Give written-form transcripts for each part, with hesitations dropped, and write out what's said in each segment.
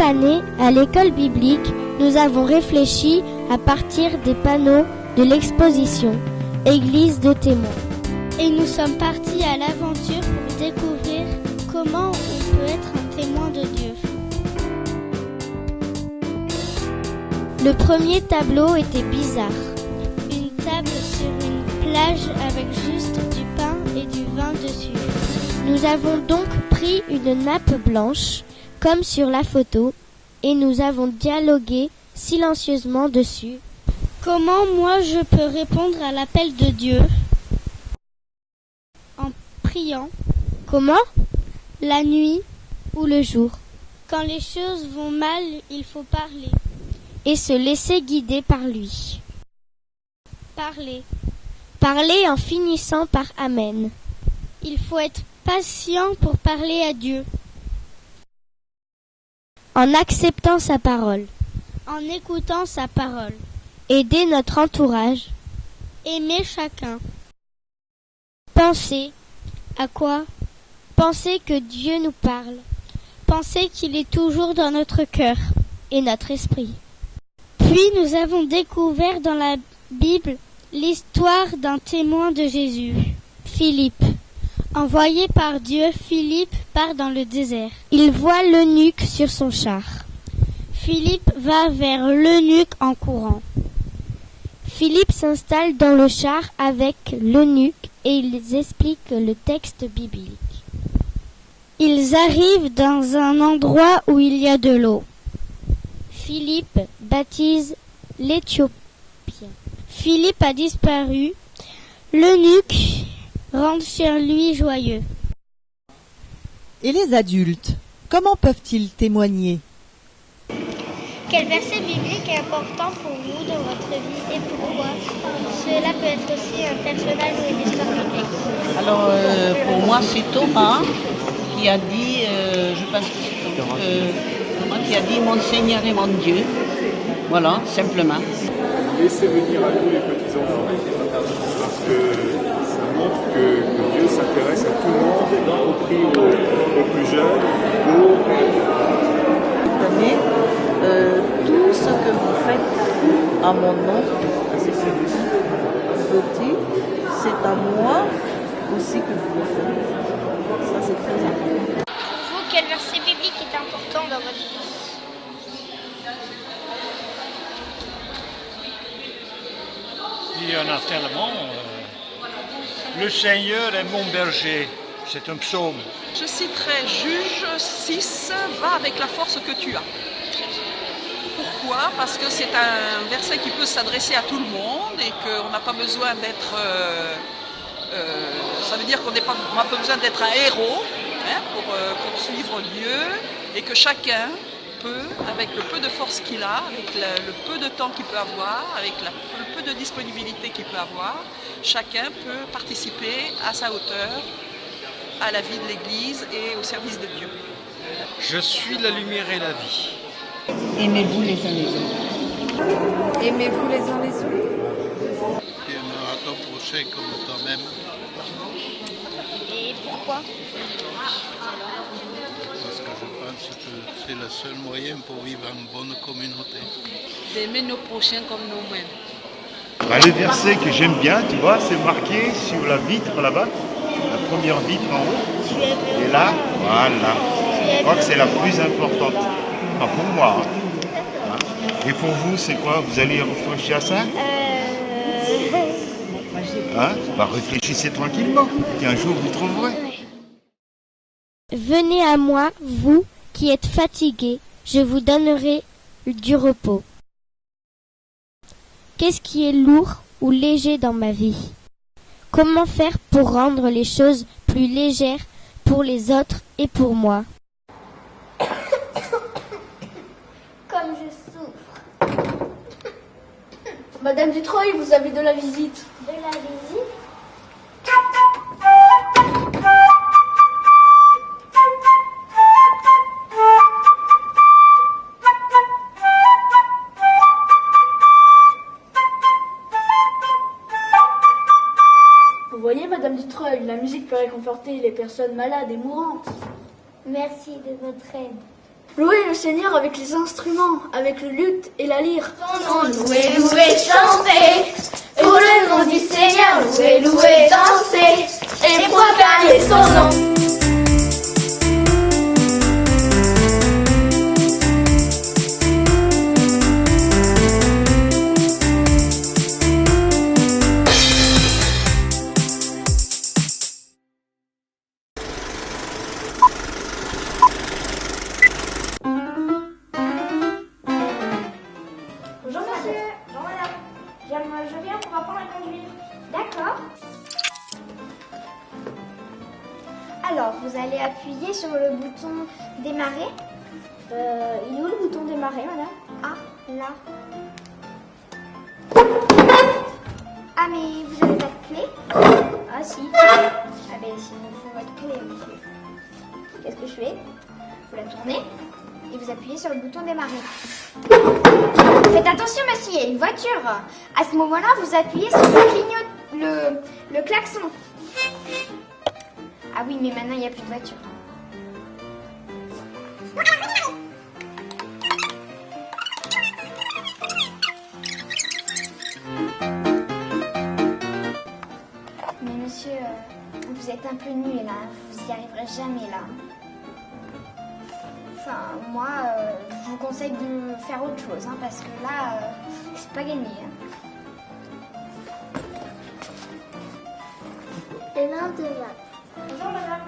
Cette année, à l'école biblique, nous avons réfléchi à partir des panneaux de l'exposition Église de témoins. Et nous sommes partis à l'aventure pour découvrir comment on peut être un témoin de Dieu. Le premier tableau était bizarre. Une table sur une plage avec juste du pain et du vin dessus. Nous avons donc pris une nappe blanche, comme sur la photo, et nous avons dialogué silencieusement dessus. Comment moi je peux répondre à l'appel de Dieu? En priant. Comment? La nuit ou le jour. Quand les choses vont mal, il faut parler. Et se laisser guider par lui. Parler. Parler en finissant par Amen. Il faut être patient pour parler à Dieu. En acceptant sa parole. En écoutant sa parole. Aider notre entourage. Aimer chacun. Penser. À quoi? Penser que Dieu nous parle. Penser qu'il est toujours dans notre cœur et notre esprit. Puis nous avons découvert dans la Bible l'histoire d'un témoin de Jésus, Philippe. Envoyé par Dieu, Philippe part dans le désert. Il voit l'eunuque sur son char. Philippe va vers l'eunuque en courant. Philippe s'installe dans le char avec l'eunuque et ils expliquent le texte biblique. Ils arrivent dans un endroit où il y a de l'eau. Philippe baptise l'Éthiopien. Philippe a disparu. L'eunuque rentre chez lui joyeux. Et les adultes, comment peuvent-ils témoigner? Quel verset biblique est important pour vous dans votre vie et pourquoi? Cela peut être aussi un personnage ou une histoire biblique. Alors, pour moi, c'est Thomas qui a dit, je pense que c'est Thomas, qui a dit « Mon Seigneur et mon Dieu ». Voilà, simplement. Laissez venir à nous les petits-enfants, parce que ça montre que Dieu s'intéresse à tout le monde, y compris aux plus jeunes, aux Donnez tout ce que vous faites à mon nom, c'est celui-ci, petit, c'est à moi aussi que vous le faites. Ça, c'est très important. Pour vous, quel verset biblique est important dans votre vie? Il y en a tellement. Le Seigneur est mon berger. C'est un psaume. Je citerai Juge 6, va avec la force que tu as. Pourquoi? Parce que c'est un verset qui peut s'adresser à tout le monde et qu'on n'a pas besoin d'être... ça veut dire qu'on n'a pas besoin d'être un héros pour suivre Dieu et que chacun peut, avec le peu de force qu'il a, avec le peu de temps qu'il peut avoir, avec le peu de disponibilité qu'il peut avoir, chacun peut participer à sa hauteur à la vie de l'Église et au service de Dieu. Je suis la lumière et la vie. Aimez-vous les uns les autres. Aimez-vous les uns les autres. Tu aimeras ton prochain comme toi-même. Et pourquoi? Parce que je pense que c'est le seul moyen pour vivre en bonne communauté. D'aimer nos prochains comme nous-mêmes. Le verset que j'aime bien, tu vois, c'est marqué sur la vitre là-bas, la première vitre en haut. Et là, voilà. Je crois que c'est la plus importante. Enfin, pour moi. Et pour vous, c'est quoi? Vous allez réfléchir à ça? Réfléchissez tranquillement. Et un jour, vous trouverez. Venez à moi, vous qui êtes fatigués, je vous donnerai du repos. Qu'est-ce qui est lourd ou léger dans ma vie? Comment faire pour rendre les choses plus légères pour les autres et pour moi? Comme je souffre. Madame Dutreuil, vous avez de la visite. De la visite? Vous voyez, Madame Dutreuil, la musique peut réconforter les personnes malades et mourantes. Merci de votre aide. Louez le Seigneur avec les instruments, avec le luth et la lyre. Son nom, louez, louez, chantez, pour le nom du Seigneur, louez, louez, dansez, et proclamez son nom. Bonjour monsieur, bonjour madame. Je viens pour apprendre à conduire. D'accord. Alors, vous allez appuyer sur le bouton démarrer. Il est où le bouton démarrer, madame? Ah, là. Ah, mais vous avez pas de clé? Ah si. Ah ben, s'il vous faut votre clé, monsieur. Qu'est-ce que je fais? Vous la tournez et vous appuyez sur le bouton démarrer. Faites attention, monsieur, il y a une voiture. À ce moment-là, vous appuyez sur le klaxon. Ah oui, mais maintenant, il n'y a plus de voiture. Mais monsieur, vous êtes un peu nul là, vous n'y arriverez jamais là. Enfin, moi, je vous conseille de faire autre chose, hein, parce que là, c'est pas gagné. Hein. Et l'un de là. Bonjour madame,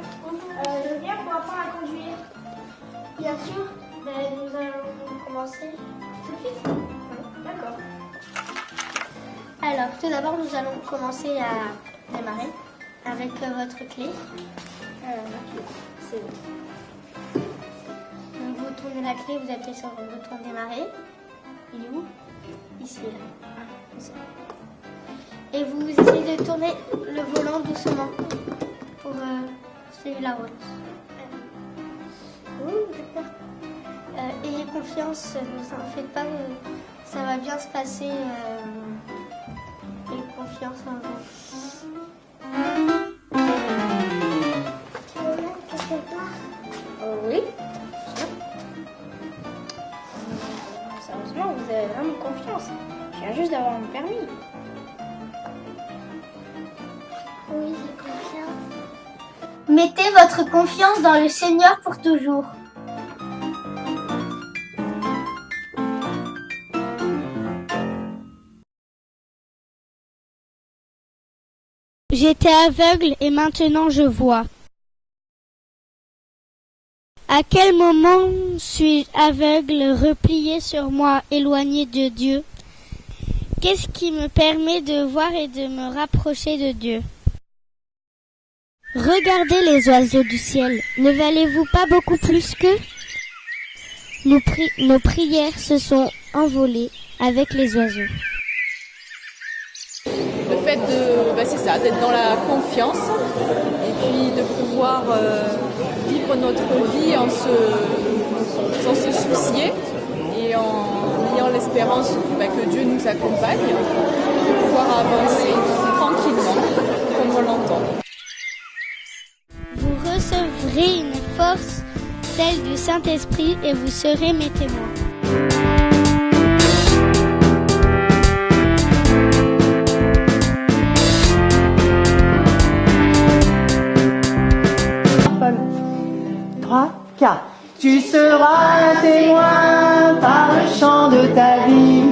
je viens pour apprendre à conduire. Bien sûr, nous allons commencer tout de suite. D'accord. Alors, tout d'abord, nous allons commencer à démarrer avec votre clé. C'est bon. Donc, vous tournez la clé, vous appuyez sur le bouton démarrer. Il est où? Ici, là. Ah, ici. Et vous essayez de tourner le volant doucement pour suivre la route. J'ai peur. Ayez confiance, ne vous en faites pas, ça va bien se passer. Ayez confiance en vous. Tu veux même quelque part? Oui. Sérieusement, vous avez vraiment confiance. Je viens juste d'avoir mon permis. Oui, j'ai confiance. Mettez votre confiance dans le Seigneur pour toujours. J'étais aveugle et maintenant je vois. À quel moment suis-je aveugle, replié sur moi, éloigné de Dieu? Qu'est-ce qui me permet de voir et de me rapprocher de Dieu? Regardez les oiseaux du ciel, ne valez-vous pas beaucoup plus qu'eux? Nos prières se sont envolées avec les oiseaux. Le fait c'est ça, d'être dans la confiance et puis de pouvoir vivre notre vie sans se soucier et en ayant l'espérance que Dieu nous accompagne et de pouvoir avancer tranquillement comme on l'entend. Vous recevrez une force, celle du Saint-Esprit, et vous serez mes témoins. Tu seras un témoin par le chant de ta vie.